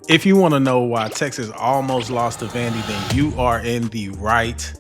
If you want to know why Texas almost lost to Vandy, then you are in the right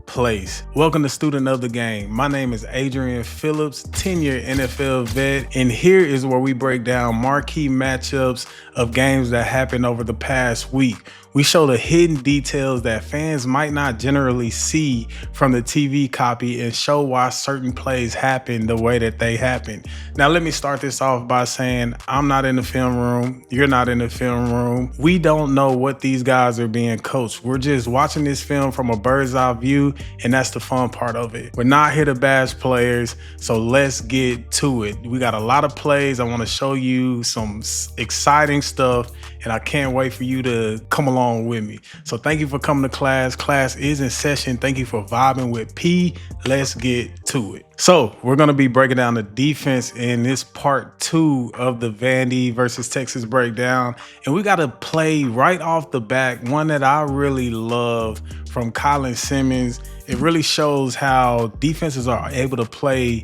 place. Welcome to Student of the Game. My name is Adrian Phillips, 10-year NFL vet, and here is where we break down marquee matchups of games that happened over the past week. We show the hidden details that fans might not generally see from the TV copy and show why certain plays happen the way that they happen. Now, let me start this off by saying I'm not in the film room. You're not in the film room. We don't know what these guys are being coached. We're just watching this film from a bird's eye view, and that's the fun part of it. We're not here to bash players, so let's get to it. We got a lot of plays. I want to show you some exciting stuff, and I can't wait for you to come along with me. So thank you for coming to class. Class is in session. Thank you for vibing with P. Let's get to it. So we're going to be breaking down the defense in this part 2 of the Vandy versus Texas breakdown. And we got to play right off the back, one that I really love from Colin Simmons. It really shows how defenses are able to play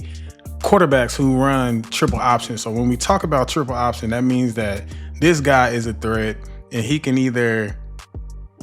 quarterbacks who run triple option. So when we talk about triple option, that means that this guy is a threat and he can either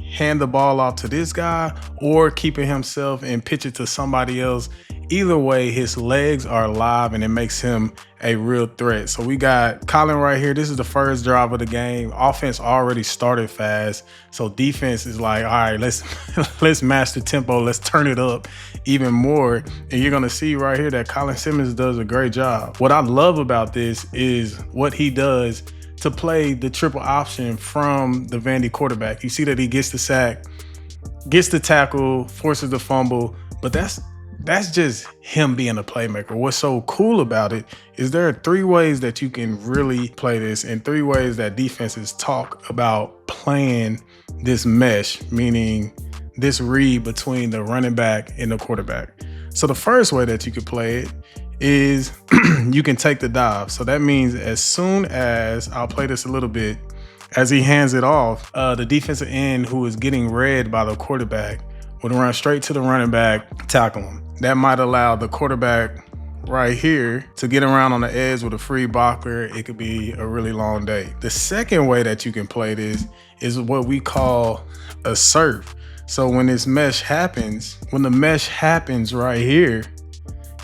hand the ball off to this guy or keep it himself and pitch it to somebody else. Either way, his legs are alive and it makes him a real threat. So we got Colin right here. This is the first drive of the game. Offense already started fast. So defense is like, all right, let's match the tempo. Let's turn it up even more. And you're going to see right here that Colin Simmons does a great job. What I love about this is what he does to play the triple option from the Vandy quarterback. You see that he gets the sack, gets the tackle, forces the fumble, but that's just him being a playmaker. What's so cool about it is there are 3 ways that you can really play this and 3 ways that defenses talk about playing this mesh, meaning this read between the running back and the quarterback. So the first way that you could play it is you can take the dive. So that means as soon as, I'll play this a little bit, as he hands it off, the defensive end who is getting read by the quarterback would run straight to the running back, tackle him. That might allow the quarterback right here to get around on the edge with a free blocker. It could be a really long day. The second way that you can play this is what we call a surf. So when this mesh happens, when the mesh happens right here,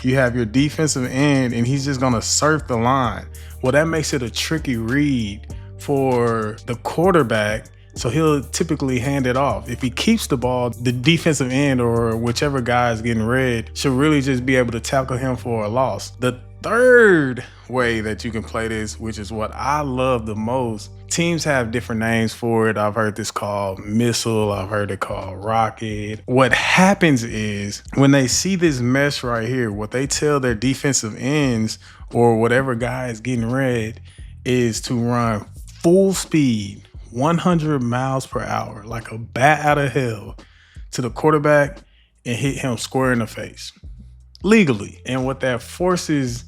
you have your defensive end and he's just gonna surf the line. Well, that makes it a tricky read for the quarterback. So he'll typically hand it off. If he keeps the ball, the defensive end or whichever guy is getting read should really just be able to tackle him for a loss. The third way that you can play this, which is what I love the most, teams have different names for it. I've heard this called missile. I've heard it called rocket. What happens is when they see this mesh right here, what they tell their defensive ends or whatever guy is getting read is to run full speed, 100 miles per hour, like a bat out of hell, to the quarterback and hit him square in the face legally. And what that forces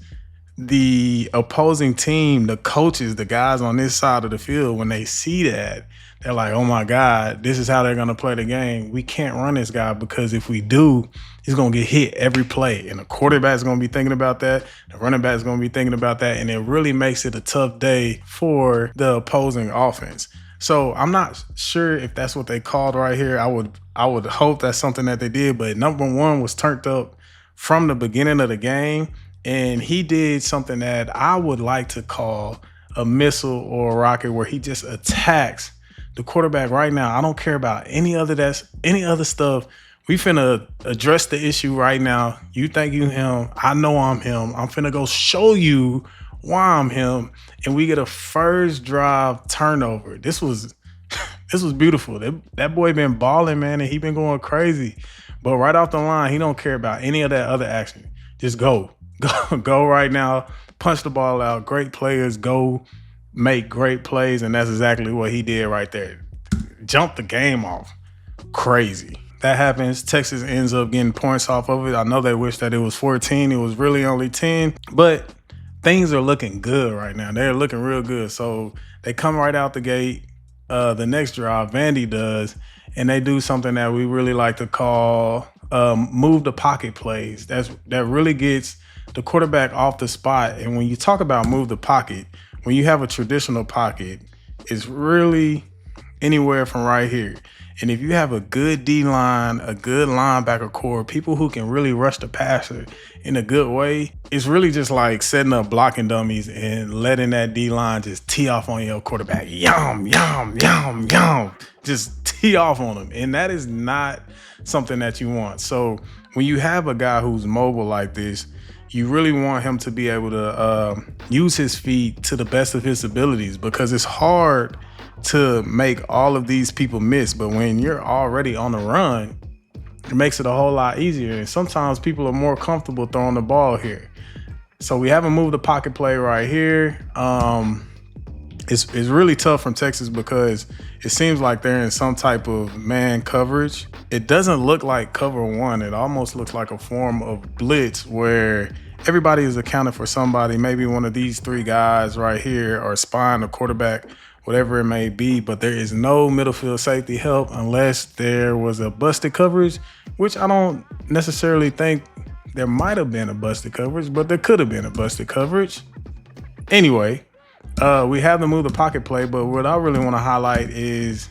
the opposing team, the coaches, the guys on this side of the field, when they see that, they're like, oh my God, this is how they're going to play the game. We can't run this guy because if we do, he's going to get hit every play. And the quarterback's going to be thinking about that. The running back's going to be thinking about that. And it really makes it a tough day for the opposing offense. So I'm not sure if that's what they called right here. I would hope that's something that they did. But number 1 was turned up from the beginning of the game. And he did something that I would like to call a missile or a rocket where he just attacks the quarterback right now. I don't care about any other stuff. We finna address the issue right now. You think you him. I know I'm him. I'm finna go show you why I'm him. And we get a first drive turnover. This was beautiful. That boy been balling, man, and he been going crazy. But right off the line, he don't care about any of that other action. Just go right now, punch the ball out. Great players go make great plays, and that's exactly what he did right there. Jump the game off. Crazy. That happens. Texas ends up getting points off of it. I know they wish that it was 14. It was really only 10, but things are looking good right now. They're looking real good. So they come right out the gate. The next drive, Vandy does, and they do something that we really like to call move the pocket plays. That really gets the quarterback off the spot. And when you talk about move the pocket, when you have a traditional pocket, it's really anywhere from right here. And if you have a good D-line, a good linebacker core, people who can really rush the passer in a good way, it's really just like setting up blocking dummies and letting that D-line just tee off on your quarterback. Yum, yum, yum, yum. Just tee off on them. And that is not something that you want. So when you have a guy who's mobile like this, you really want him to be able to use his feet to the best of his abilities, because it's hard to make all of these people miss. But when you're already on the run, it makes it a whole lot easier. And sometimes people are more comfortable throwing the ball here. So we haven't moved the pocket play right here. It's really tough from Texas because it seems like they're in some type of man coverage. It doesn't look like cover one. It almost looks like a form of blitz where everybody is accounted for somebody. Maybe one of these three guys right here are spying the quarterback, whatever it may be, but there is no middle field safety help unless there was a busted coverage, which I don't necessarily think there might have been a busted coverage, but there could have been a busted coverage. Anyway, we have to move the pocket play, but what I really want to highlight is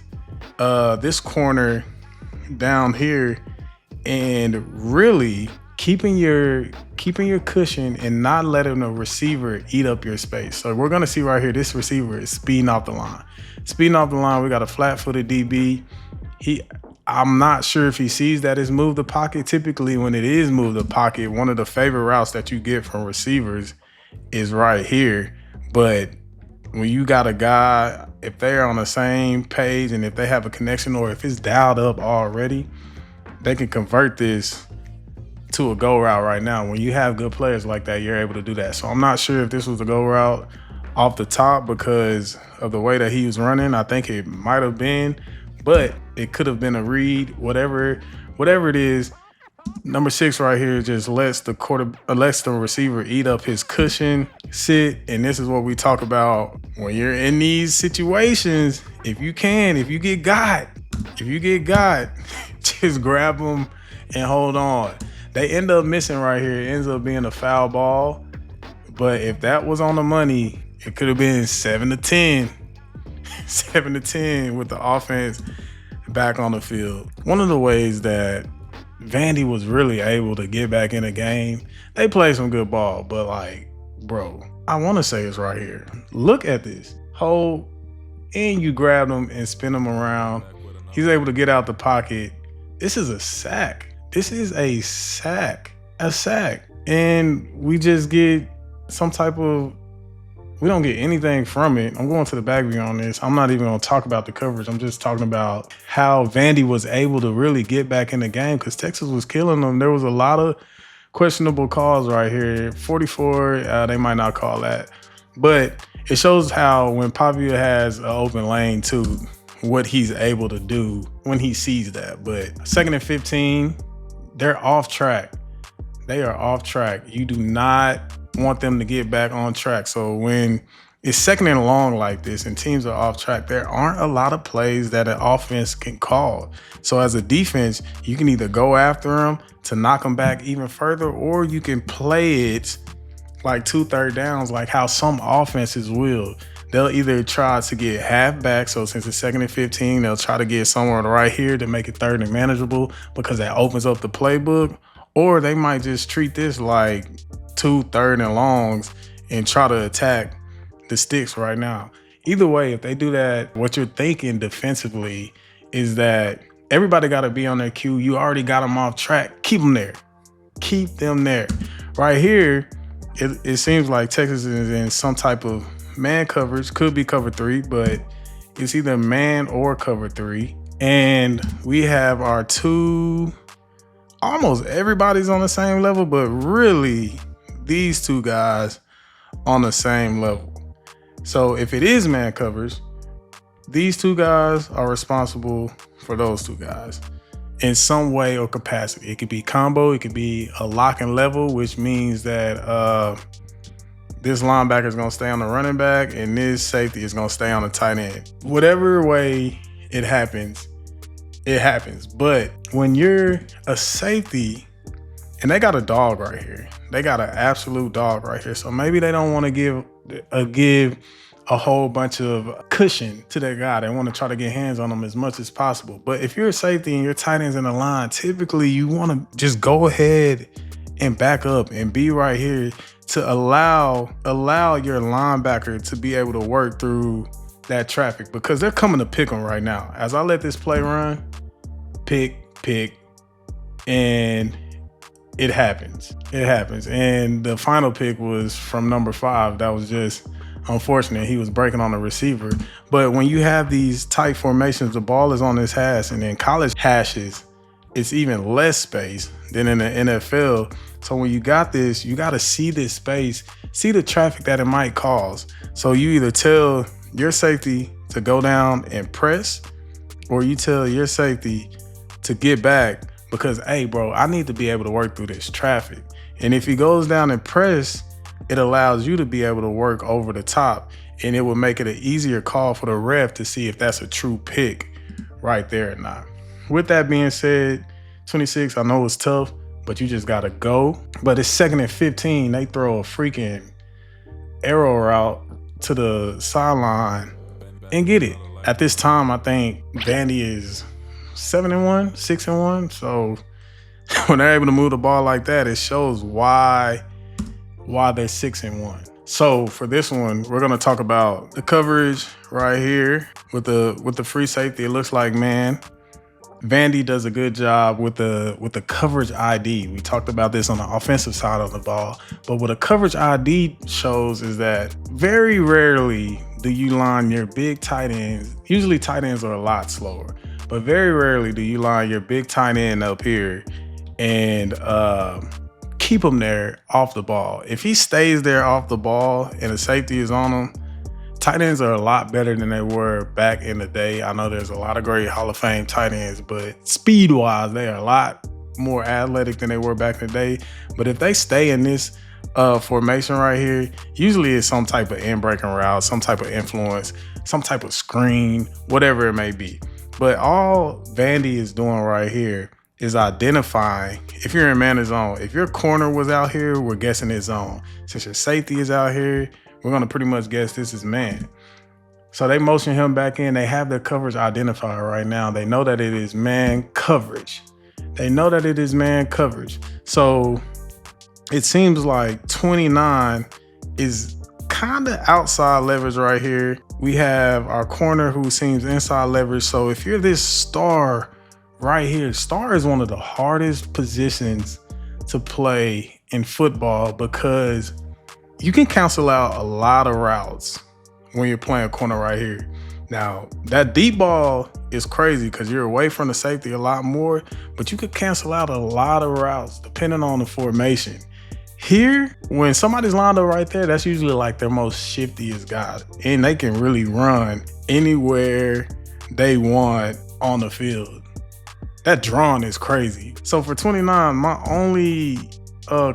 this corner down here and really keeping your cushion and not letting a receiver eat up your space. So we're gonna see right here, this receiver is speeding off the line. Speeding off the line, we got a flat-footed DB. I'm not sure if he sees that it's move the pocket. Typically when it is move the pocket, one of the favorite routes that you get from receivers is right here. But when you got a guy, if they're on the same page and if they have a connection or if it's dialed up already, they can convert this to a go route right now. When you have good players like that, you're able to do that. So I'm not sure if this was a go route off the top because of the way that he was running. I think it might have been, but it could have been a read, whatever it is. Number 6 right here just lets the receiver eat up his cushion, sit, and this is what we talk about when you're in these situations. If you get got, just grab them and hold on. They end up missing right here. It ends up being a foul ball. But if that was on the money, it could have been 7-10. 7-10 with the offense back on the field. One of the ways that Vandy was really able to get back in the game, they played some good ball, but like, bro, I want to say it's right here. Look at this. Hold, and you grab him and spin him around. He's able to get out the pocket. This is a sack. This is a sack. And we just get some type of, we don't get anything from it. I'm going to the back view on this. I'm not even going to talk about the coverage. I'm just talking about how Vandy was able to really get back in the game because Texas was killing them. There was a lot of questionable calls right here. 44, they might not call that. But it shows how when Pavia has an open lane too, what he's able to do when he sees that. But 2nd and 15, they're off track. They are off track. You do not want them to get back on track. So when it's 2nd and long like this and teams are off track, there aren't a lot of plays that an offense can call. So as a defense, you can either go after them to knock them back even further, or you can play it like 2 third downs, like how some offenses will. They'll either try to get half back, so since it's 2nd and 15, they'll try to get somewhere right here to make it 3rd and manageable because that opens up the playbook, or they might just treat this like 2 3rd and longs and try to attack the sticks right now. Either way, if they do that, what you're thinking defensively is that everybody got to be on their cue. You already got them off track. Keep them there. Keep them there. Right here, it seems like Texas is in some type of man coverage. Could be cover 3, but it's either man or cover 3. And we have our two, almost everybody's on the same level, but really these two guys on the same level. So if it is man coverage, these two guys are responsible for those two guys in some way or capacity. It could be combo, it could be a lock and level, which means that this linebacker is going to stay on the running back and this safety is going to stay on the tight end. Whatever way it happens, it happens. But when you're a safety, and they got a dog right here. They got an absolute dog right here. So maybe they don't want to give a whole bunch of cushion to that guy. They want to try to get hands on him as much as possible. But if you're a safety and your tight end's in the line, typically you want to just go ahead and back up and be right here to allow your linebacker to be able to work through that traffic, because they're coming to pick them right now. As I let this play run, pick, and it happens. And the final pick was from number 5. That was just unfortunate. He was breaking on the receiver. But when you have these tight formations, the ball is on his hash, and in college hashes, it's even less space than in the NFL. So when you got this, you got to see this space, see the traffic that it might cause. So you either tell your safety to go down and press, or you tell your safety to get back because, hey, bro, I need to be able to work through this traffic. And if he goes down and press, it allows you to be able to work over the top, and it will make it an easier call for the ref to see if that's a true pick right there or not. With that being said, 26, I know it's tough, but you just got to go. But it's 2nd and 15. They throw a freaking arrow route to the sideline and get it. At this time, I think Vandy is 7-1, 6-1. So when they're able to move the ball like that, it shows why they're 6-1. So for this one, we're gonna talk about the coverage right here with the free safety. It looks like, man, Vandy does a good job with the coverage ID. We talked about this on the offensive side of the ball, but what a coverage ID shows is that very rarely do you line your big tight ends. Usually tight ends are a lot slower, but very rarely do you line your big tight end up here and keep him there off the ball. If he stays there off the ball and the safety is on him, tight ends are a lot better than they were back in the day. I know there's a lot of great Hall of Fame tight ends, but speed-wise, they are a lot more athletic than they were back in the day. But if they stay in this formation right here, usually it's some type of in-breaking route, some type of influence, some type of screen, whatever it may be. But all Vandy is doing right here is identifying if you're in man zone. If your corner was out here, we're guessing his zone. Since your safety is out here, we're going to pretty much guess this is man. So they motion him back in. They have their coverage identifier right now. They know that it is man coverage. So it seems like 29 is kind of outside leverage right here. We have our corner who seems inside leverage. So if you're this star right here, star is one of the hardest positions to play in football because you can cancel out a lot of routes when you're playing corner right here. Now, that deep ball is crazy because you're away from the safety a lot more, but you could cancel out a lot of routes depending on the formation. Here, when somebody's lined up right there, that's usually like their most shiftiest guys, and they can really run anywhere they want on the field. That drawn is crazy. So for 29, my only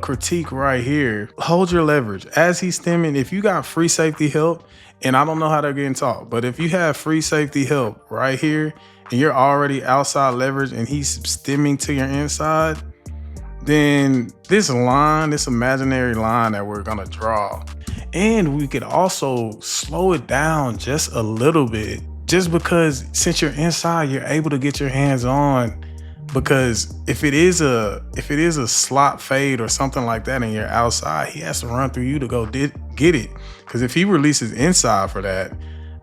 critique right here, hold your leverage. As he's stemming, if you got free safety help, and I don't know how they're getting taught, but if you have free safety help right here and you're already outside leverage and he's stemming to your inside, then this line, this imaginary line that we're gonna draw, and we could also slow it down just a little bit, just because since you're inside, you're able to get your hands on. Because if it is a slot fade or something like that and you're outside, he has to run through you to go get it. Because if he releases inside for that,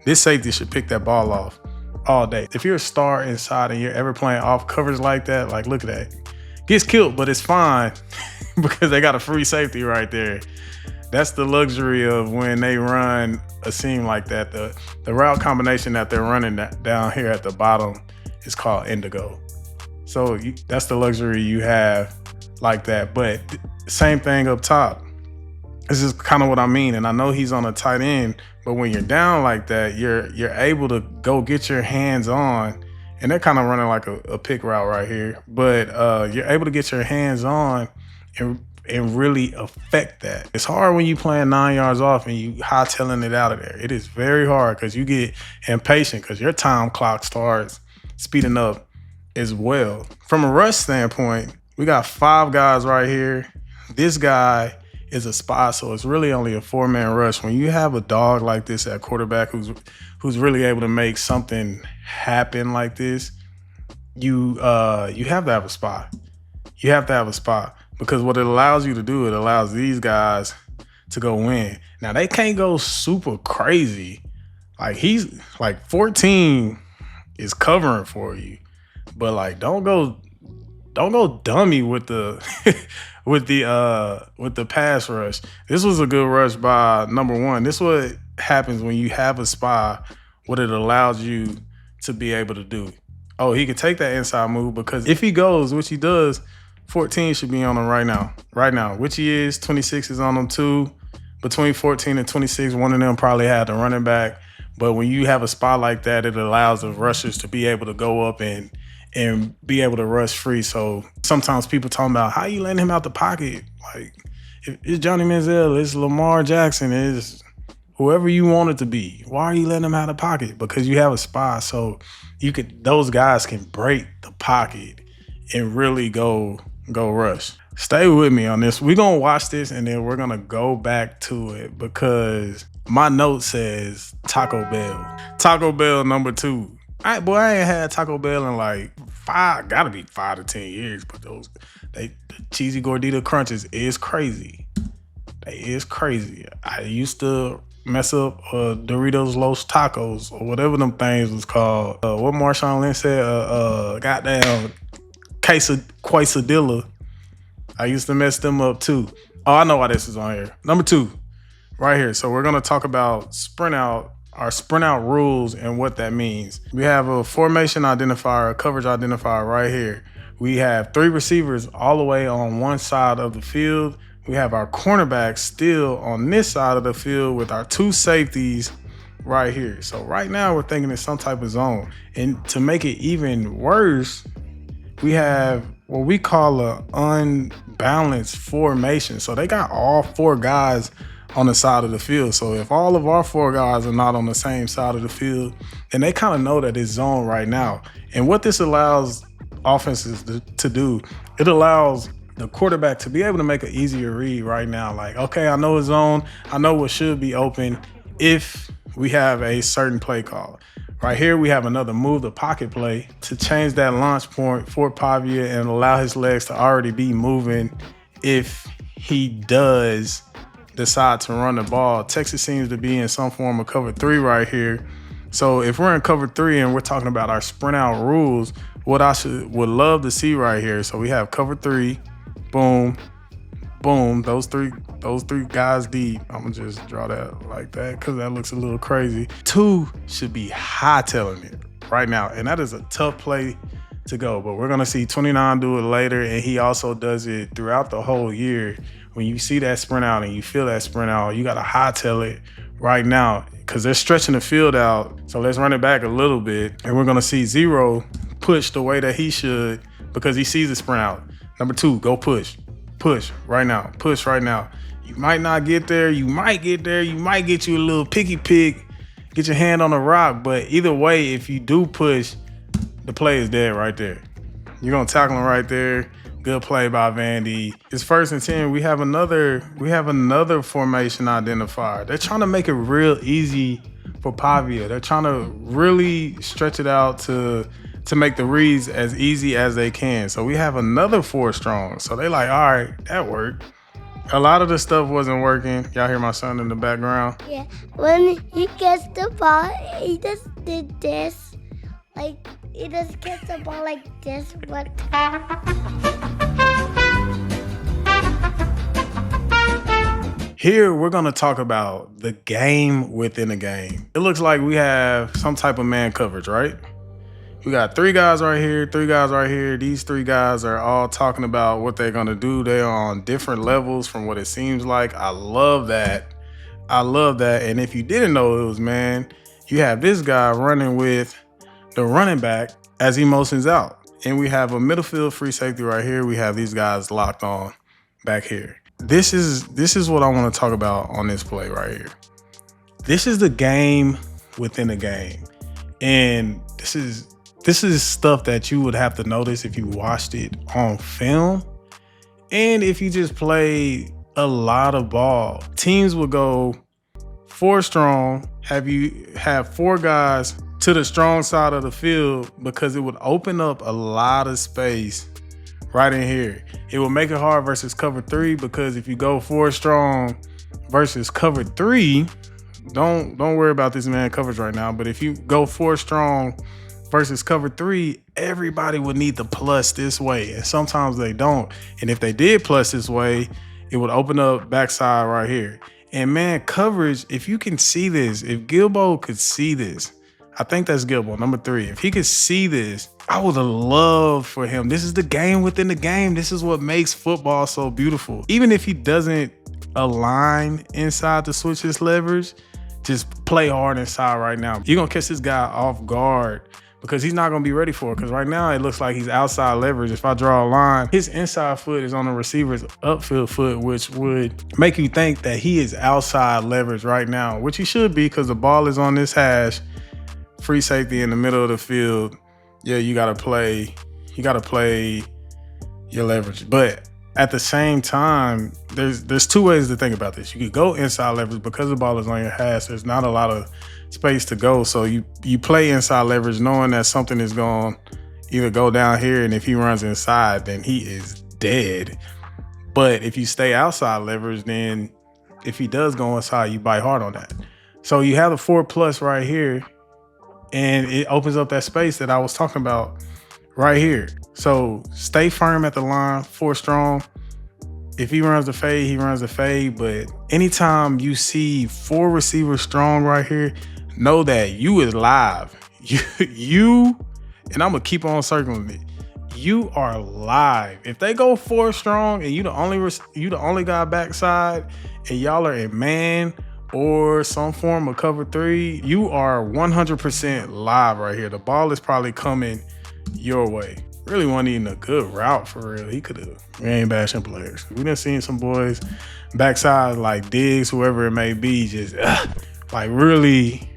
this safety should pick that ball off all day. If you're a star inside and you're ever playing off coverage like that, like look at that. Gets killed, but it's fine because they got a free safety right there. That's the luxury of when they run a seam like that. The route combination that they're running down here at the bottom is called indigo. So that's the luxury you have like that. But same thing up top. This is kind of what I mean. And I know he's on a tight end, but when you're down like that, you're able to go get your hands on. And they're kind of running like a pick route right here. But you're able to get your hands on and really affect that. It's hard when you playing 9 yards off and you hightailing it out of there. It is very hard because you get impatient because your time clock starts speeding up as well. From a rush standpoint, we got 5 guys right here. This guy is a spy, so it's really only a 4-man rush. When you have a dog like this at quarterback who's really able to make something happen like this, you have to have a spy. You have to have a spy, because what it allows you to do, it allows these guys to go win. Now they can't go super crazy. Like he's like 14 is covering for you, but like don't go dummy with the with the pass rush. This was a good rush by number one. This is what happens when you have a spy, what it allows you to be able to do. Oh, he can take that inside move, because if he goes, which he does, 14 should be on him right now. Right now, which he is. 26 is on him too. Between 14 and 26, one of them probably had the running back. But when you have a spot like that, it allows the rushers to be able to go up and be able to rush free. So sometimes people talking about how you letting him out the pocket. Like, if it's Johnny Manziel, it's Lamar Jackson, it's whoever you want it to be. Why are you letting him out of the pocket? Because you have a spy. So those guys can break the pocket and really go rush. Stay with me on this. We're going to watch this and then we're going to go back to it, because my note says Taco Bell. Taco Bell number 2. I ain't had Taco Bell in like 5 to 10 years, but the cheesy gordita crunches is crazy. They is crazy. I used to mess up Doritos Los Tacos or whatever them things was called. What Marshawn Lynch said, goddamn quesadilla. I used to mess them up too. Oh, I know why this is on here. Number 2, right here. So we're gonna talk about our sprint out rules and what that means. We have a formation identifier, a coverage identifier right here. We have 3 receivers all the way on one side of the field. We have our cornerbacks still on this side of the field with our 2 safeties right here. So right now we're thinking it's some type of zone. And to make it even worse, we have what we call an unbalanced formation. So they got all 4 guys on the side of the field. So if all of our 4 guys are not on the same side of the field, then they kind of know that it's zone right now. And what this allows offenses to do, it allows the quarterback to be able to make an easier read right now. Like, okay, I know it's zone. I know what should be open if we have a certain play call. Right here, we have another move the pocket play to change that launch point for Pavia and allow his legs to already be moving if he does decide to run the ball. Texas seems to be in some form of cover 3 right here. So if we're in cover 3 and we're talking about our sprint out rules, what I would love to see right here. So we have cover 3, boom, boom, those three guys deep. I'm gonna just draw that like that because that looks a little crazy. 2 should be hightailing it right now, and that is a tough play to go, but we're gonna see 29 do it later, and he also does it throughout the whole year. When you see that sprint out and you feel that sprint out, you gotta hightail it right now because they're stretching the field out. So let's run it back a little bit, and we're gonna see 0 push the way that he should because he sees the sprint out. Number 2, go push. Push right now. Push right now. You might not get there. You might get there. You might get you a little picky pick, get your hand on the rock. But either way, if you do push, the play is dead right there. You're going to tackle him right there. Good play by Vandy. It's 1st and 10. We have another formation identifier. They're trying to make it real easy for Pavia. They're trying to really stretch it out to make the reads as easy as they can. So we have another 4 strong. So they like, all right, that worked. A lot of the stuff wasn't working. Y'all hear my son in the background? Yeah. When he gets the ball, he just did this. Like, he just gets the ball like this. But here, we're going to talk about the game within a game. It looks like we have some type of man coverage, right? We got 3 guys right here, 3 guys right here. These 3 guys are all talking about what they're going to do. They're on different levels from what it seems like. I love that. I love that. And if you didn't know it was man, you have this guy running with the running back as he motions out. And we have a middle field free safety right here. We have these guys locked on back here. This is what I want to talk about on this play right here. This is the game within a game. And this is stuff that you would have to notice if you watched it on film and if you just play a lot of ball. Teams will go 4 strong, have 4 guys to the strong side of the field because it would open up a lot of space right in here. It will make it hard versus cover 3 because if you go 4 strong versus cover 3, don't worry about this man coverage right now, but if you go 4 strong versus cover 3, everybody would need to plus this way, and sometimes they don't. And if they did plus this way, it would open up backside right here. And man, coverage, if you can see this, if Gilbo could see this, I think that's Gilbo, number 3. If he could see this, I would have loved for him. This is the game within the game. This is what makes football so beautiful. Even if he doesn't align inside to switch his leverage, just play hard inside right now. You're going to catch this guy off guard because he's not going to be ready for it. Because right now it looks like he's outside leverage. If I draw a line, his inside foot is on the receiver's upfield foot, which would make you think that he is outside leverage right now, which he should be because the ball is on this hash. Free safety in the middle of the field. Yeah, you got to play your leverage. But at the same time, there's 2 ways to think about this. You could go inside leverage because the ball is on your hash. There's not a lot of space to go. So you play inside leverage knowing that something is going to either go down here, and if he runs inside, then he is dead. But if you stay outside leverage, then if he does go inside, you bite hard on that. So you have the 4+ right here, and it opens up that space that I was talking about right here. So stay firm at the line, 4 strong. If he runs the fade, he runs the fade. But anytime you see 4 receivers strong right here, know that you is live. You, and I'm gonna keep on circling it. You are live. If they go 4 strong and you the only guy backside, and y'all are in man or some form of cover 3, you are 100% live right here. The ball is probably coming your way. Really wasn't even a good route for real. He could have. We ain't bashing players. We done seen some boys backside like Diggs, whoever it may be, just like really,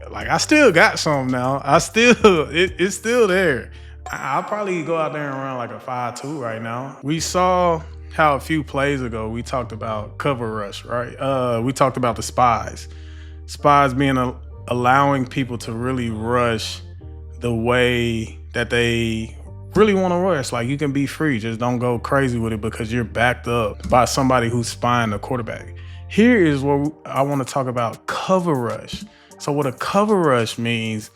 like I still got some now. It's still there. I'll probably go out there and run like a 5-2 right now. We saw how a few plays ago we talked about cover rush, right? We talked about the spies. Spies being allowing people to really rush the way that they really want to rush. Like, you can be free, just don't go crazy with it because you're backed up by somebody who's spying the quarterback. Here is what I want to talk about: cover rush. So what a cover rush means,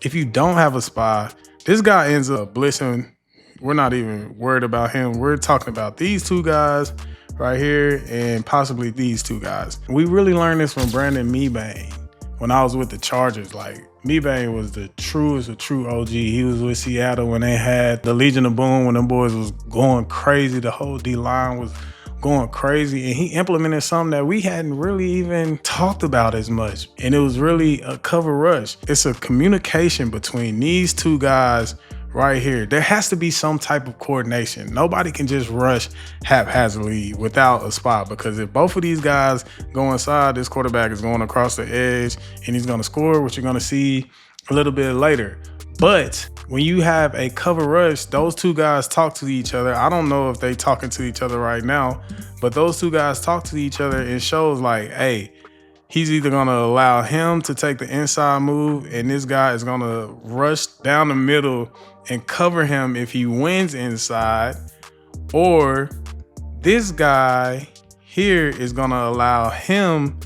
if you don't have a spy, this guy ends up blitzing. We're not even worried about him. We're talking about these 2 guys right here and possibly these 2 guys. We really learned this from Brandon Mebane when I was with the Chargers. Like, Mebane was the truest of true OG. He was with Seattle when they had the Legion of Boom, when them boys was going crazy. The whole D-line was going crazy, and he implemented something that we hadn't really even talked about as much, and it was really a cover rush. It's a communication between these 2 guys right here. There has to be some type of coordination. Nobody can just rush haphazardly without a spot, because if both of these guys go inside, this quarterback is going across the edge and he's going to score, which you're going to see a little bit later. But when you have a cover rush, those 2 guys talk to each other. I don't know if they talking to each other right now, but those 2 guys talk to each other and shows like, hey, he's either going to allow him to take the inside move, and this guy is going to rush down the middle and cover him if he wins inside, or this guy here is going to allow him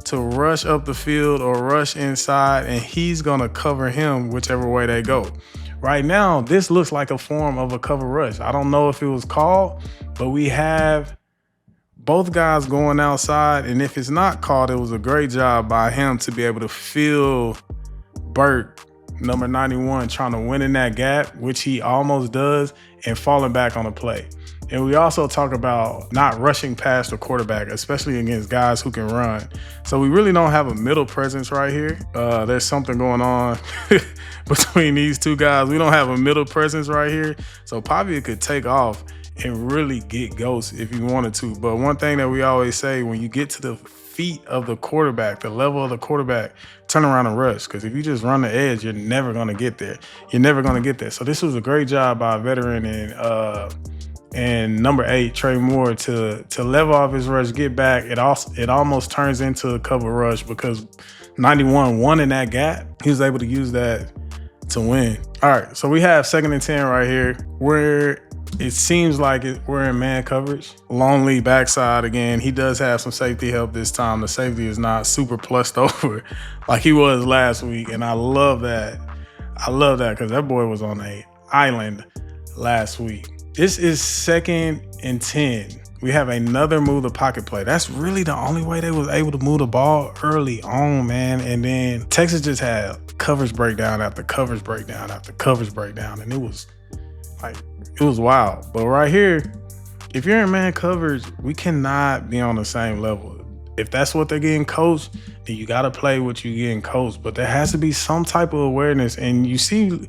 to rush up the field or rush inside, and he's going to cover him whichever way they go. Right now, this looks like a form of a cover rush. I don't know if it was called, but we have both guys going outside, and if it's not called, it was a great job by him to be able to feel Burt, number 91, trying to win in that gap, which he almost does, and falling back on the play. And we also talk about not rushing past the quarterback, especially against guys who can run. So we really don't have a middle presence right here. There's something going on between these 2 guys. We don't have a middle presence right here. So Pavia could take off and really get ghosts if he wanted to. But one thing that we always say, when you get to the feet of the quarterback, the level of the quarterback, turn around and rush. Because if you just run the edge, you're never going to get there. You're never going to get there. So this was a great job by a veteran and number 8, Trey Moore, to level off his rush, get back. It almost turns into a cover rush because 91 won in that gap. He was able to use that to win. All right, so we have 2nd and 10 right here where it seems like we're in man coverage. Lonely backside again. He does have some safety help this time. The safety is not super plussed over like he was last week, and I love that. I love that because that boy was on an island last week. This is 2nd and 10. We have another move the pocket play. That's really the only way they was able to move the ball early on, man. And then Texas just had coverage breakdown after coverage breakdown after coverage breakdown. And it was wild. But right here, if you're in man coverage, we cannot be on the same level. If that's what they're getting coached, then you got to play what you're getting coached. But there has to be some type of awareness. And you see,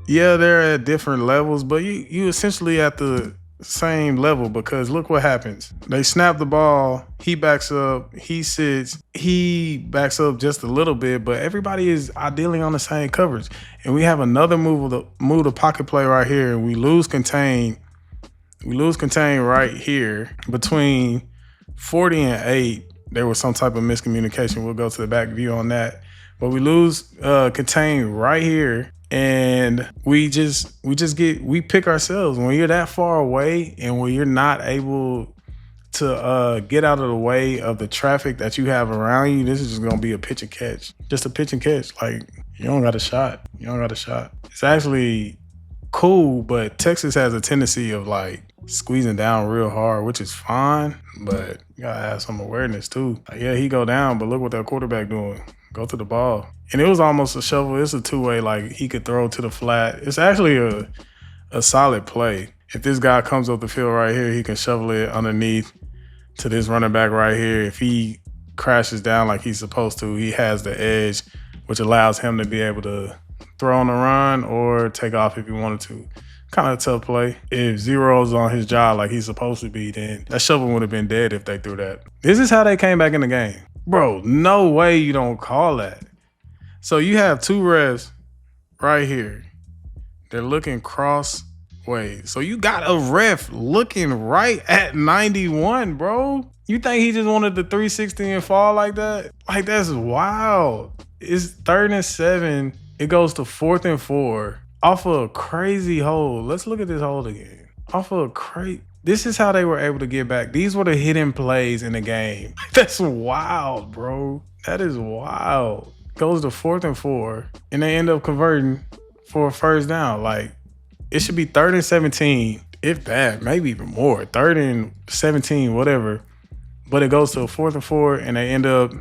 yeah, they're at different levels, but you essentially at the same level because look what happens. They snap the ball, he backs up, he sits, he backs up just a little bit, but everybody is ideally on the same coverage. And we have another move the pocket play right here, and we lose contain. We lose contain right here between 40 and 8. There was some type of miscommunication. We'll go to the back view on that. But we lose contain right here. And we pick ourselves. When you're that far away and when you're not able to get out of the way of the traffic that you have around you, this is just going to be a pitch and catch. Just a pitch and catch. Like, you don't got a shot. You don't got a shot. It's actually cool, but Texas has a tendency of like squeezing down real hard, which is fine, but you got to have some awareness too. Like, yeah, he go down, but look what that quarterback doing. Go to the ball. And it was almost a shovel. It's a two-way, like he could throw to the flat. It's actually a solid play. If this guy comes up the field right here, he can shovel it underneath to this running back right here. If he crashes down like he's supposed to, he has the edge, which allows him to be able to throw on the run or take off if he wanted to. Kind of a tough play. If Zero's on his job like he's supposed to be, then that shovel would have been dead if they threw that. This is how they came back in the game. Bro, no way you don't call that. So you have 2 refs right here. They're looking crossways. So you got a ref looking right at 91, bro. You think he just wanted the 360 and fall like that? Like, that's wild. It's 3rd and 7. It goes to 4th and 4 off of a crazy hold. Let's look at this hold again. Off of a crazy... This is how they were able to get back. These were the hidden plays in the game. That's wild, bro. That is wild. Goes to 4th and 4, and they end up converting for a first down. Like, it should be 3rd and 17, if that, maybe even more. 3rd and 17, whatever. But it goes to a 4th and 4, and they end up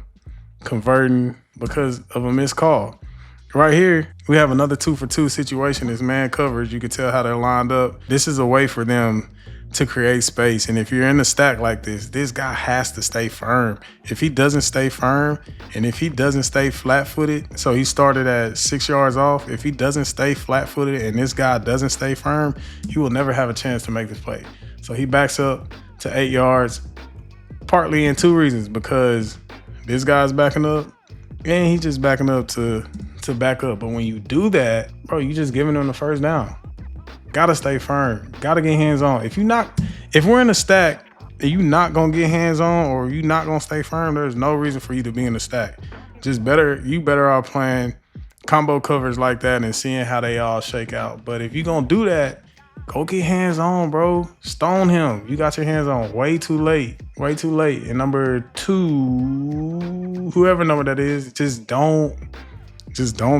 converting because of a missed call. Right here, we have another 2-for-2 situation. It's man coverage. You can tell how they're lined up. This is a way for them to create space. And if you're in the stack like this guy has to stay firm. If he doesn't stay firm and if he doesn't stay flat-footed, so he started at 6 yards off. If he doesn't stay flat-footed and this guy doesn't stay firm, he will never have a chance to make this play. So he backs up to 8 yards, partly in 2 reasons, because this guy's backing up and he's just backing up to back up. But when you do that, bro, you just giving him the first down. Gotta stay firm. Gotta get hands on. If we're in a stack and you're not gonna get hands on or you're not gonna stay firm, there's no reason for you to be in the stack. You better off playing combo covers like that and seeing how they all shake out. But if you're gonna do that, go get hands on, bro. Stone him. You got your hands on way too late. Way too late. And number 2, whoever number that is, just don't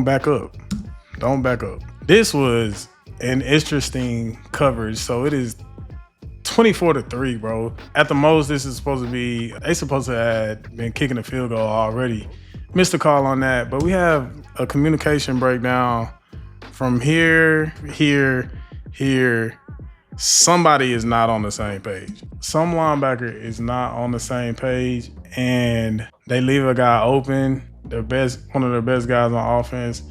back up. Don't back up. This was an interesting coverage. So it is 24-3, bro. At the most, this is supposed to have been kicking a field goal already. Missed a call on that, but we have a communication breakdown from here. Somebody is not on the same page. Some linebacker is not on the same page, and they leave a guy open, one of their best guys on offense,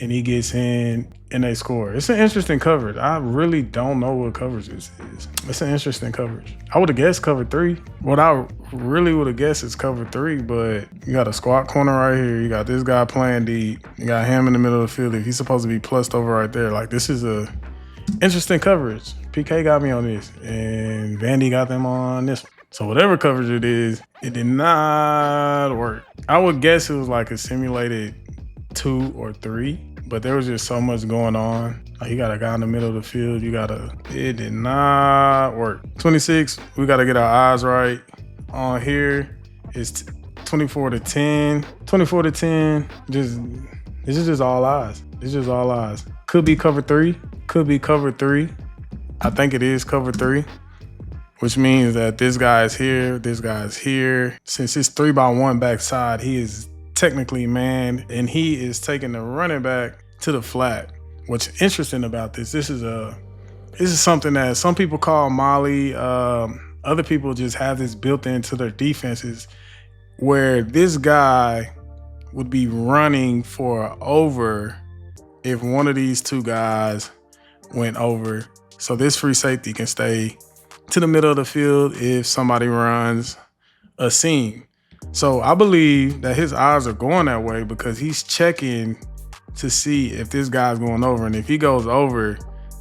and he gets in and they score. It's an interesting coverage. I really don't know what coverage this is. It's an interesting coverage. I would have guessed cover 3. What I really would have guessed is cover 3, but you got a squat corner right here. You got this guy playing deep. You got him in the middle of the field. He's supposed to be plussed over right there. Like, this is Interesting coverage. PK got me on this, and Vandy got them on this one. So whatever coverage it is, it did not work. I would guess it was like a simulated 2 or 3, but there was just so much going on. Like you got a guy in the middle of the field. It did not work. 26, we got to get our eyes right. On here, it's 24-10. 24-10, this is just all eyes. It's just all eyes. Could be cover 3. Could be cover 3. I think it is cover 3, which means that this guy is here, this guy is here. Since it's 3-by-1 backside, he is technically manned, and he is taking the running back to the flat. What's interesting about this is something that some people call Molly. Other people just have this built into their defenses, where this guy would be running for over if one of these two guys went over. So this free safety can stay to the middle of the field if somebody runs a seam. So I believe that his eyes are going that way because he's checking to see if this guy's going over. And if he goes over,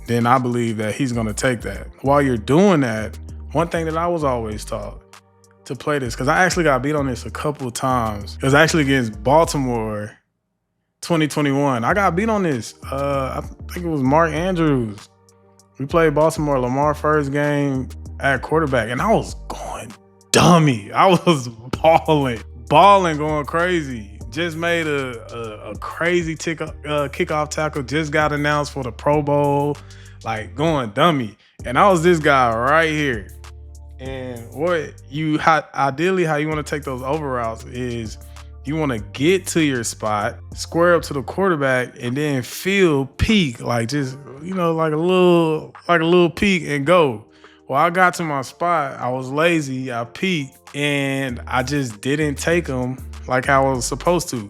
then I believe that he's going to take that. While you're doing that, one thing that I was always taught to play this, because I actually got beat on this a couple of times. It was actually against Baltimore 2021. I got beat on this. I think it was Mark Andrews. We played Baltimore, Lamar first game at quarterback, and I was going dummy. I was balling, going crazy. Just made a crazy kickoff tackle. Just got announced for the Pro Bowl, like going dummy. And I was this guy right here. And ideally how you want to take those over routes is you want to get to your spot, square up to the quarterback, and then feel peek, like just, like a little peek and go. Well, I got to my spot. I was lazy. I peeked, and I just didn't take him like I was supposed to.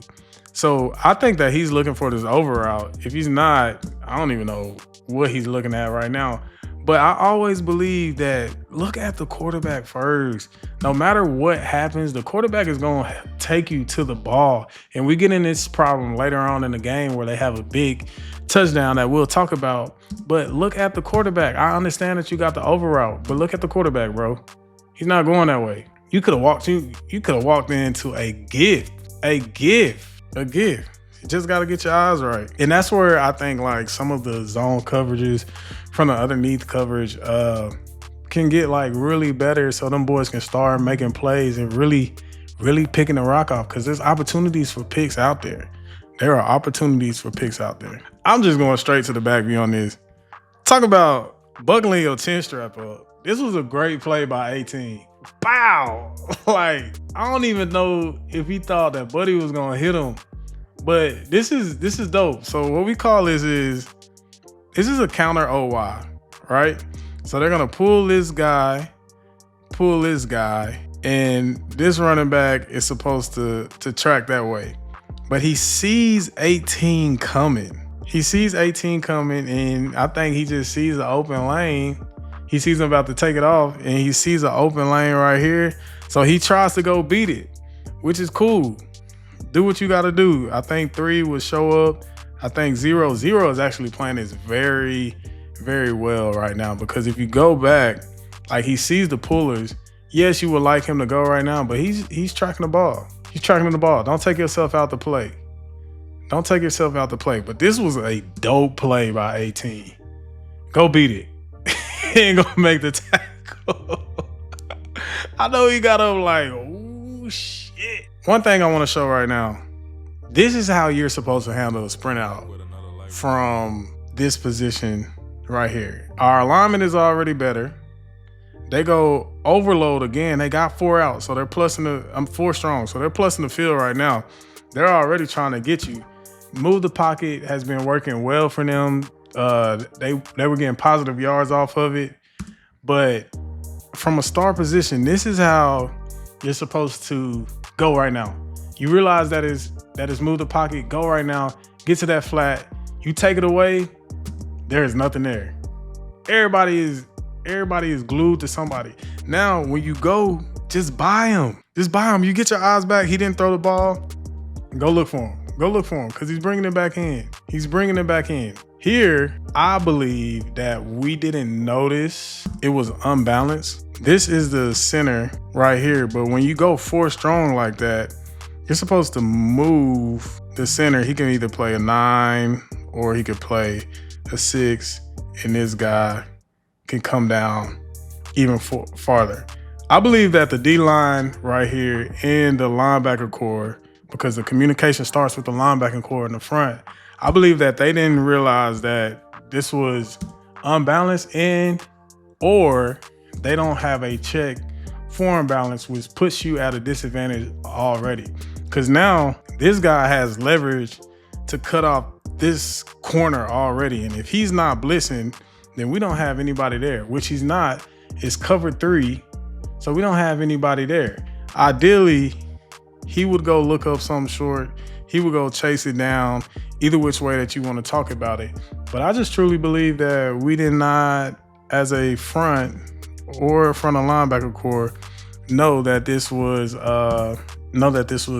So I think that he's looking for this over route. If he's not, I don't even know what he's looking at right now. But I always believe that look at the quarterback first. No matter what happens, the quarterback is going to take you to the ball. And we get in this problem later on in the game where they have a big touchdown that we'll talk about. But look at the quarterback. I understand that you got the over route, but look at the quarterback, bro. He's not going that way. You could have walked into a gift. You just got to get your eyes right. And that's where I think like some of the zone coverages from the underneath coverage can get like really better, so them boys can start making plays and really picking the rock off, because there's opportunities for picks out there. There are opportunities for picks out there. I'm just going straight to the back view on this. Talk about buckling your 10 strap up. This was a great play by 18. Bow! Like, I don't even know if he thought that Buddy was going to hit him. But this is dope. So what we call this is a counter OY, right? So they're going to pull this guy, and this running back is supposed to track that way. But he sees 18 coming. And I think he just sees an open lane. He sees him about to take it off, and he sees an open lane right here. So he tries to go beat it, which is cool. Do what you got to do. I think 3 will show up. I think 0 is actually playing this very, very well right now, because if you go back, like he sees the pullers. Yes, you would like him to go right now, but he's tracking the ball. He's tracking the ball. Don't take yourself out the play. But this was a dope play by 18. Go beat it. He ain't gonna make the tackle. I know he got up like, oh shit. One thing I want to show right now. This is how you're supposed to handle a sprint out from this position right here. Our alignment is already better. They go overload again. They got 4 out, so they're I'm 4 strong, so they're plussing the field right now. They're already trying to get you. Move the pocket has been working well for them. They were getting positive yards off of it. But from a star position, this is how you're supposed to go right now. You realize that is move the pocket, go right now, get to that flat. You take it away, there is nothing there. Everybody is glued to somebody. Now, when you go, just buy him. You get your eyes back. He didn't throw the ball. Go look for him, because he's bringing it back in. Here, I believe that we didn't notice it was unbalanced. This is the center right here, but when you go 4 strong like that, you're supposed to move the center. He can either play a 9 or he could play a 6, and this guy can come down even farther. I believe that the D-line right here and the linebacker core, because the communication starts with the linebacker core in the front, I believe that they didn't realize that this was unbalanced or they don't have a check for imbalance, which puts you at a disadvantage already. Because now this guy has leverage to cut off this corner already. And if he's not blitzing, then we don't have anybody there, which he's not. It's cover 3. So we don't have anybody there. Ideally, he would go look up something short. He would go chase it down, either which way that you want to talk about it. But I just truly believe that we did not, as a front or front of linebacker core, know that this was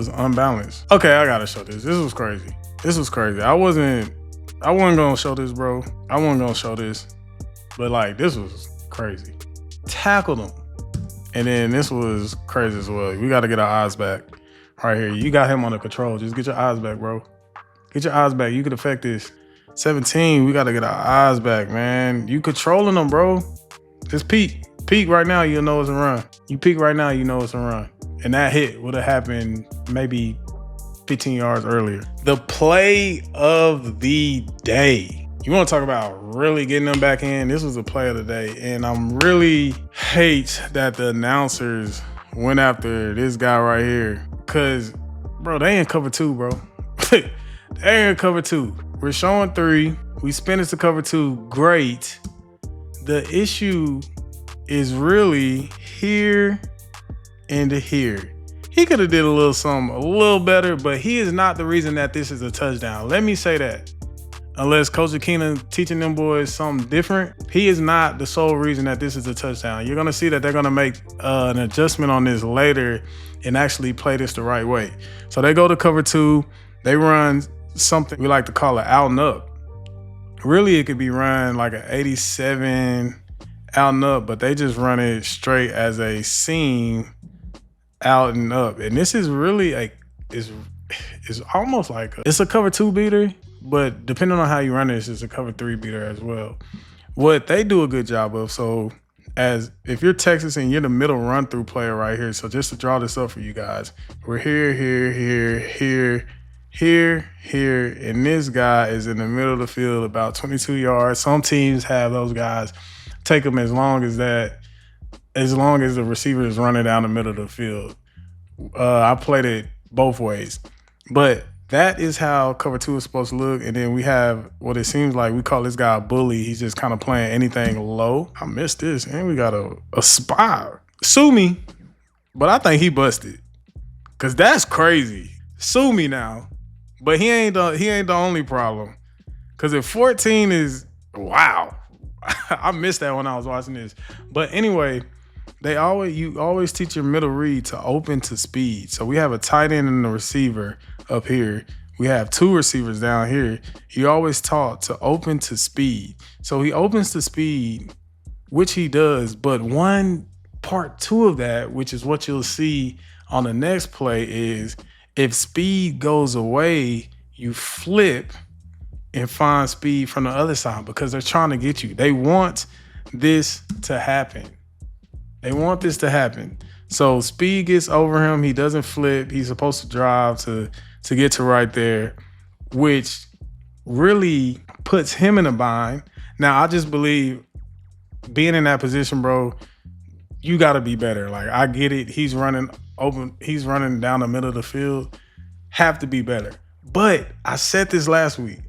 unbalanced. Okay, I gotta show this. This was crazy. I wasn't gonna show this, bro. I wasn't gonna show this. But like, this was crazy. Tackled him. And then this was crazy as well. We gotta get our eyes back. Right here. You got him under control. Just get your eyes back, bro. Get your eyes back. You could affect this. 17, we got to get our eyes back, man. You controlling them, bro. Just peek. Peek right now, you'll know it's a run. You peek right now, you know it's a run. And that hit would have happened maybe 15 yards earlier. The play of the day. You want to talk about really getting them back in? This was the play of the day. And I'm really hate that the announcers went after this guy right here. Because, bro, they ain't cover 2, bro. They ain't cover 2. We're showing 3. We spin it to cover 2. Great. The issue is really here and here. He could have did a little something a little better, but he is not the reason that this is a touchdown. Let me say that. Unless Coach Akina teaching them boys something different, he is not the sole reason that this is a touchdown. You're going to see that they're going to make an adjustment on this later and actually play this the right way. So they go to cover 2. They run something we like to call an out and up. Really, it could be run like an 87 out and up, but they just run it straight as a seam out and up. And this is really it's almost like it's a cover 2 beater, but depending on how you run this, it's a cover 3 beater as well. What they do a good job of, so as if you're Texas and you're the middle run through player right here, so just to draw this up for you guys, we're here, and this guy is in the middle of the field about 22 yards. Some teams have those guys take them as long as the receiver is running down the middle of the field. I played it both ways, but that is how cover 2 is supposed to look. And then we have what it seems like we call this guy a bully. He's just kind of playing anything low. I missed this, and we got a spy. Sue me, but I think he busted, cause that's crazy. Sue me now, but he ain't the only problem. Cause if 14 is wow, I missed that when I was watching this. But anyway, you always teach your middle read to open to speed. So we have a tight end and a receiver up here. We have 2 receivers down here. He always taught to open to speed. So he opens to speed, which he does. But part 2 of that, which is what you'll see on the next play, is if speed goes away, you flip and find speed from the other side, because they're trying to get you. They want this to happen. So speed gets over him. He doesn't flip. He's supposed to drive to get to right there, which really puts him in a bind. Now, I just believe being in that position, bro, you got to be better. Like, I get it. He's running open. He's running down the middle of the field. Have to be better. But I said this last week.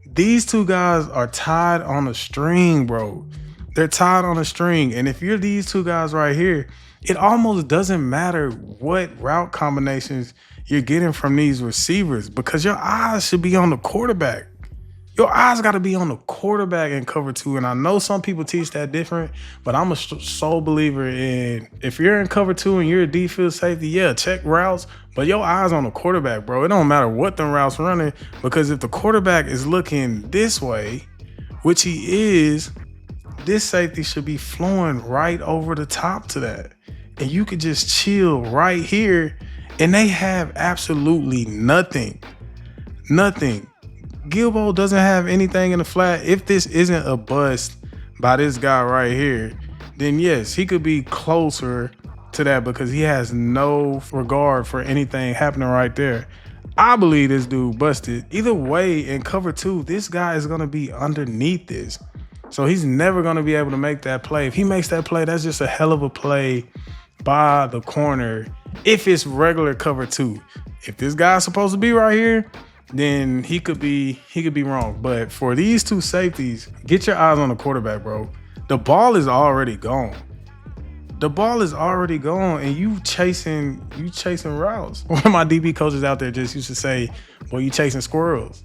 These 2 guys are tied on a string, bro. They're tied on a string. And if you're these 2 guys right here, it almost doesn't matter what route combinations you're getting from these receivers, because your eyes should be on the quarterback. Your eyes got to be on the quarterback in cover 2. And I know some people teach that different, but I'm a sole believer in, if you're in cover 2 and you're a defensive safety, yeah, check routes, but your eyes on the quarterback, bro. It don't matter what the route's running, because if the quarterback is looking this way, which he is, this safety should be flowing right over the top to that. And you could just chill right here, and they have absolutely nothing. Nothing. Gilbo doesn't have anything in the flat. If this isn't a bust by this guy right here, then yes, he could be closer to that because he has no regard for anything happening right there. I believe this dude busted. Either way, in cover 2, this guy is going to be underneath this. So he's never going to be able to make that play. If he makes that play, that's just a hell of a play by the corner if it's regular cover 2. If this guy's supposed to be right here, then he could be wrong. But for these two safeties, get your eyes on the quarterback, bro. The ball is already gone. The ball is already gone, and you chasing routes. One of my DB coaches out there just used to say, boy, you chasing squirrels.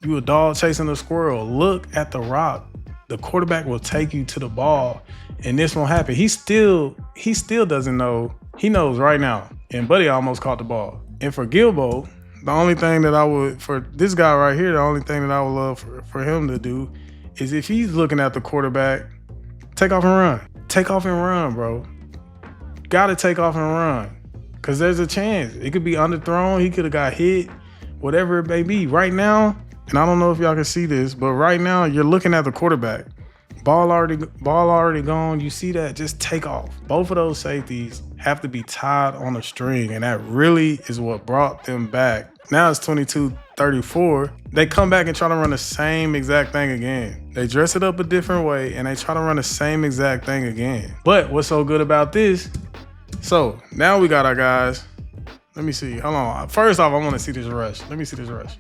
You a dog chasing a squirrel. Look at the rock. The quarterback will take you to the ball, and this won't happen. He still doesn't know. He knows right now. And Buddy almost caught the ball. And for Gilbo, the only thing that I would, for this guy right here, the only thing that I would love for him to do is if he's looking at the quarterback, take off and run. Take off and run, bro. Gotta take off and run. Because there's a chance. It could be underthrown. He could have got hit. Whatever it may be. Right now, and I don't know if y'all can see this, but right now you're looking at the quarterback. Ball already gone. You see that? Just take off. Both of those safeties have to be tied on a string, and that really is what brought them back. Now it's 22-34. They come back and try to run the same exact thing again. They dress it up a different way, and they try to run the same exact thing again. But what's so good about this? So now we got our guys. Let me see. Hold on. First off, I want to see this rush. Let me see this rush.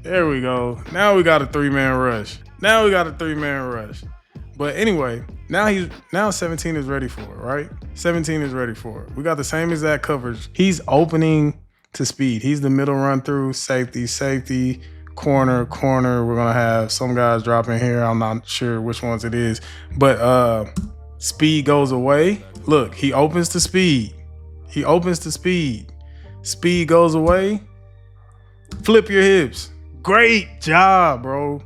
There we go. Now we got a 3-man rush. But anyway, now 17 is ready for it, right? 17 is ready for it. We got the same exact coverage. He's opening to speed. He's the middle run through, safety, corner. We're going to have some guys dropping here. I'm not sure which ones it is. But speed goes away. Look, he opens to speed. Speed goes away. Flip your hips. Great job, bro.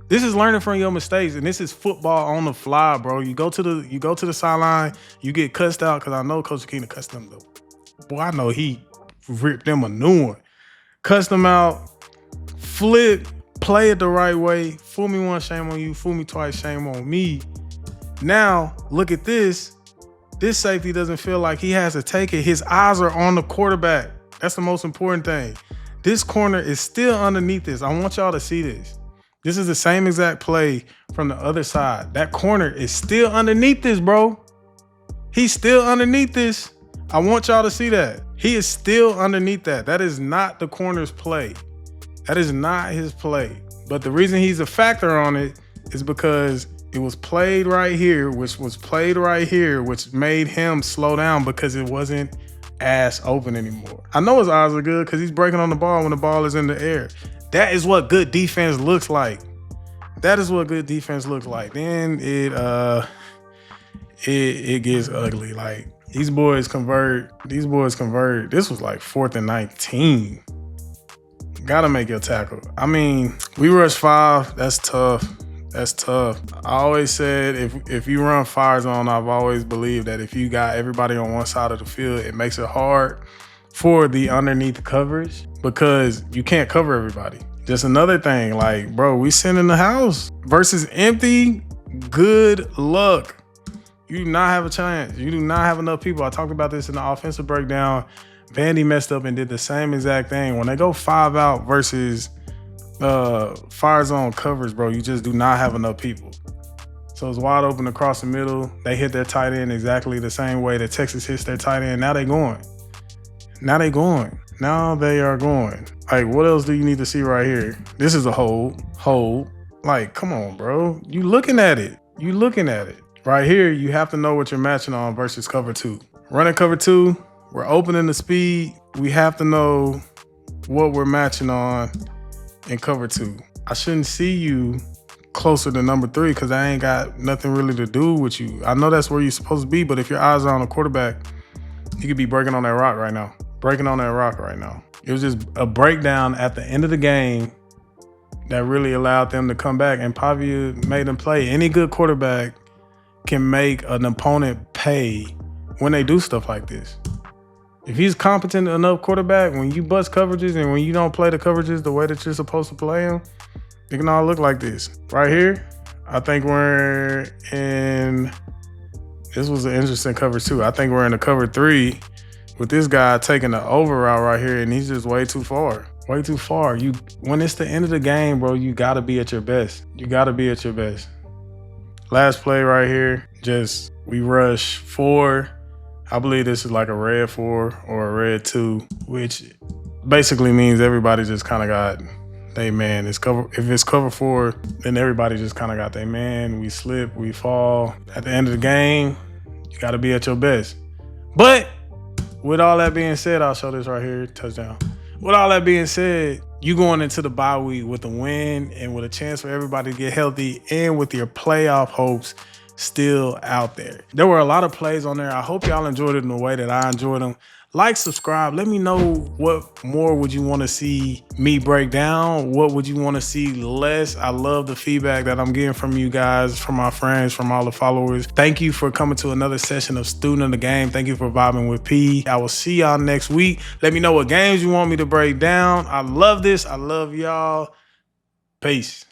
This is learning from your mistakes, and this is football on the fly, bro. You go to the sideline, you get cussed out, because I know Coach Keena cussed them though. Boy, I know he ripped them a new one. Cussed them out, flip, play it the right way. Fool me once, shame on you. Fool me twice, shame on me. Now, look at this. This safety doesn't feel like he has to take it. His eyes are on the quarterback. That's the most important thing. This corner is still underneath this. I want y'all to see this. This is the same exact play from the other side. That corner is still underneath this, bro. He's still underneath this. I want y'all to see that. He is still underneath that. That is not the corner's play. That is not his play. But the reason he's a factor on it is because it was played right here, which made him slow down because it wasn't ass open anymore. I know his eyes are good because he's breaking on the ball when the ball is in the air. That is what good defense looks like. Then it gets ugly. Like these boys convert. This was like 4th and 19. Gotta make your tackle. I mean, we rush 5. That's tough. I always said if you run fire zone, I've always believed that if you got everybody on one side of the field, it makes it hard for the underneath coverage because you can't cover everybody. Just another thing, like, bro, we sitting in the house versus empty, good luck. You do not have a chance. You do not have enough people. I talked about this in the offensive breakdown. Vandy messed up and did the same exact thing. When they go 5 out versus fire zone coverage, bro, you just do not have enough people. So it's wide open across the middle. They hit their tight end exactly the same way that Texas hits their tight end. Now they are going. Like, what else do you need to see right here? This is a hold. Like, come on, bro. You looking at it. Right here, you have to know what you're matching on versus cover 2. Running cover 2, we're opening the speed. We have to know what we're matching on in cover 2. I shouldn't see you closer to number 3 because I ain't got nothing really to do with you. I know that's where you're supposed to be, but if your eyes are on the quarterback, you could be breaking on that rock right now. It was just a breakdown at the end of the game that really allowed them to come back, and Pavia made them play. Any good quarterback can make an opponent pay when they do stuff like this. If he's competent enough quarterback, when you bust coverages and when you don't play the coverages the way that you're supposed to play them, it can all look like this. Right here, I think we're in, this was an interesting coverage too. I think we're in a cover 3 with this guy taking the over route right here, and he's just way too far. Way too far. When it's the end of the game, bro, you gotta be at your best. You gotta be at your best. Last play right here, just we rush 4. I believe this is like a red 4 or a red 2, which basically means everybody just kind of got they man. If it's cover 4, then everybody just kind of got their man. We slip, we fall. At the end of the game, you got to be at your best. But with all that being said, I'll show this right here, touchdown. With all that being said, you going into the bye week with a win and with a chance for everybody to get healthy and with your playoff hopes still out there. There were a lot of plays on there. I hope y'all enjoyed it in the way that I enjoyed them. Like, subscribe. Let me know what more would you want to see me break down? What would you want to see less? I love the feedback that I'm getting from you guys, from my friends, from all the followers. Thank you for coming to another session of Student of the Game. Thank you for vibing with P. I will see y'all next week. Let me know what games you want me to break down. I love this. I love y'all. Peace.